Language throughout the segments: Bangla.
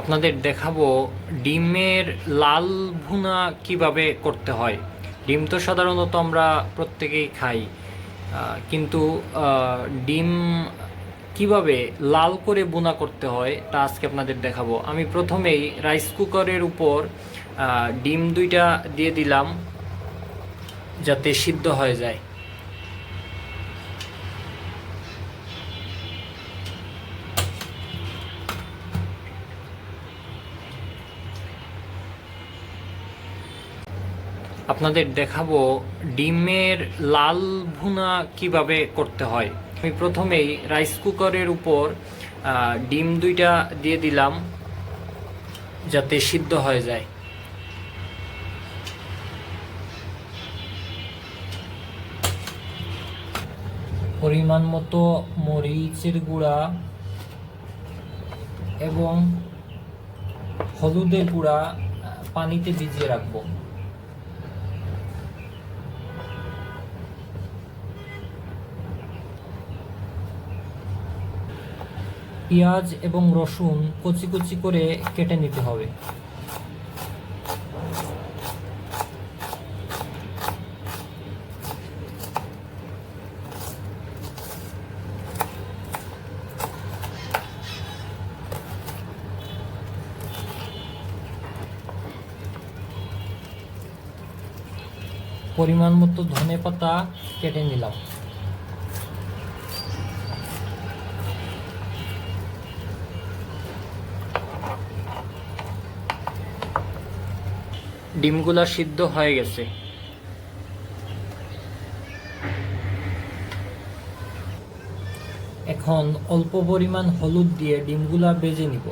আপনাদের দেখাবো ডিমের লাল ভুনা কিভাবে করতে হয়। ডিম তো সাধারণত আমরা প্রত্যেকেই খাই, কিন্তু ডিম কিভাবে লাল করে ভুনা করতে হয় তা আজকে আপনাদের দেখাবো। আমি প্রথমেই রাইস কুকারের উপর ডিম দুইটা দিয়ে দিলাম যাতে সিদ্ধ হয়ে যায়। আপনাদের দেখাবো ডিমের লাল ভুনা কিভাবে করতে হয়। আমি প্রথমেই রাইস কুকারের উপর ডিম দুইটা দিয়ে দিলাম যাতে সিদ্ধ হয়ে যায়। পরিমাণ মতো মরিচের গুঁড়া এবং হলুদের গুঁড়া পানিতে ভিজিয়ে রাখবো। পেঁয়াজ এবং রসুন কুচি কুচি করে কেটে নিতে হবে। পরিমাণ মতো ধনেপাতা কেটে নিলাম। ডিমগুলা সিদ্ধ হয়ে গেছে। এখন অল্প পরিমাণ হলুদ দিয়ে ডিমগুলা ভেজে নিব।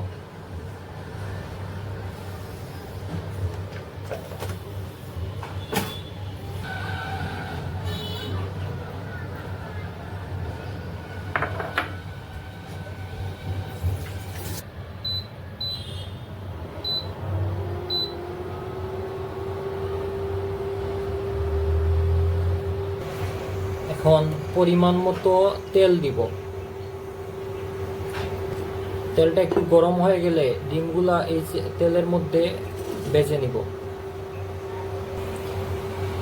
এখন পরিমাণ মতো তেল দিব। তেলটা একটু গরম হয়ে গেলে ডিমগুলা এই তেলের মধ্যে ভেজে নিব।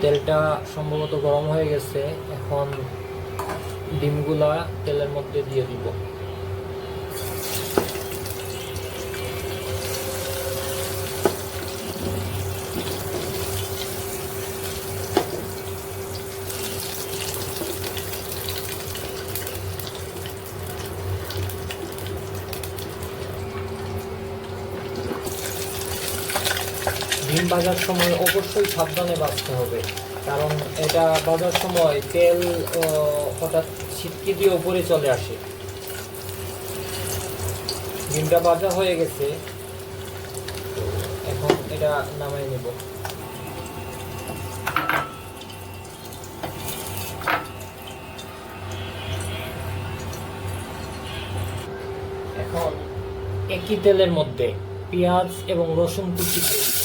তেলটা সম্ভবত গরম হয়ে গেছে, এখন ডিমগুলা তেলের মধ্যে দিয়ে দিব। ডিম ভাজার সময় অবশ্যই সাবধানে ভাজতে হবে, কারণ এটা ভাজার সময় তেল হঠাৎ ছিটকে দিয়ে উপরে চলে আসে। ডিমটা ভাজা হয়ে গেছে, এখন এটা নামিয়ে নেব। এখন একই তেলের মধ্যে পেঁয়াজ এবং রসুন কুচি দিয়ে দিব।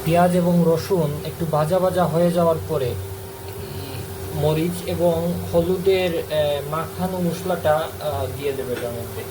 পেঁয়াজ এবং রসুন একটু ভাজা ভাজা হয়ে যাওয়ার পরে মরিচ এবং হলুদের মাখানো মশলাটা দিয়ে দেবে এটার মধ্যে।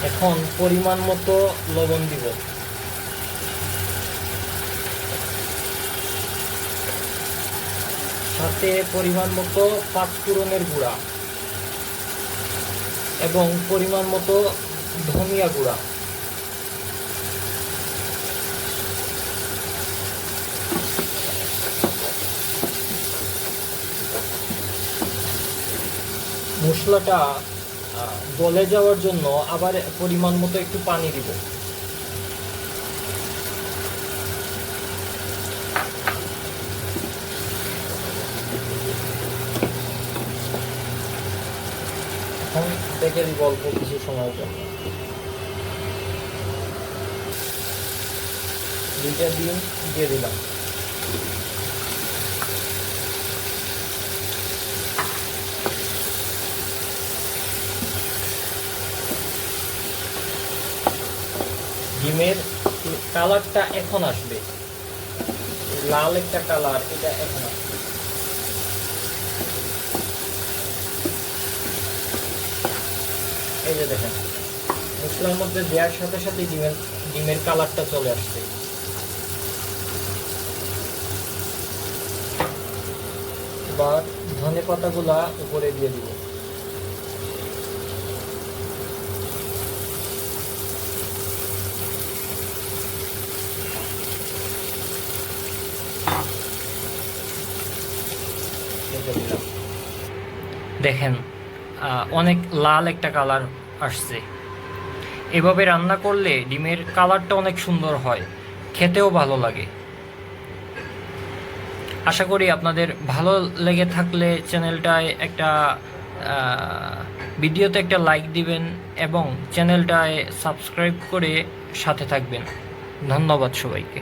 এখন পরিমাণ মতো লবণ দিব। সাথে পরিমাণ মতো পাঁচফোড়নের গুঁড়া এবং পরিমাণ মতো ধনিয়া গুঁড়া। মশলাটা গলে যাওয়ার জন্য আবার পরিমাণ মতো একটু পানি দিব। এখন দেখে দিব অল্প কিছু সময়ের জন্য। দুইটা ডিম দিয়ে দিলাম। ডিমের কালারটা এখন আসবে, লাল একটা কালার, এটা এখন আসবে। এই যে দেখেন, মশলার মধ্যে দেওয়ার সাথে সাথে ডিমের কালারটা চলে আসছে। এবার ধনে পাতাগুলা উপরে দিয়ে দিব। দেখেন অনেক লাল একটা কালার আসছে। এভাবে রান্না করলে ডিমের কালারটা অনেক সুন্দর হয়, খেতেও ভালো লাগে। আশা করি আপনাদের ভালো লেগে থাকলে চ্যানেলটায় একটা ভিডিওতে একটা লাইক দিবেন এবং চ্যানেলটায় সাবস্ক্রাইব করে সাথে থাকবেন। ধন্যবাদ সবাইকে।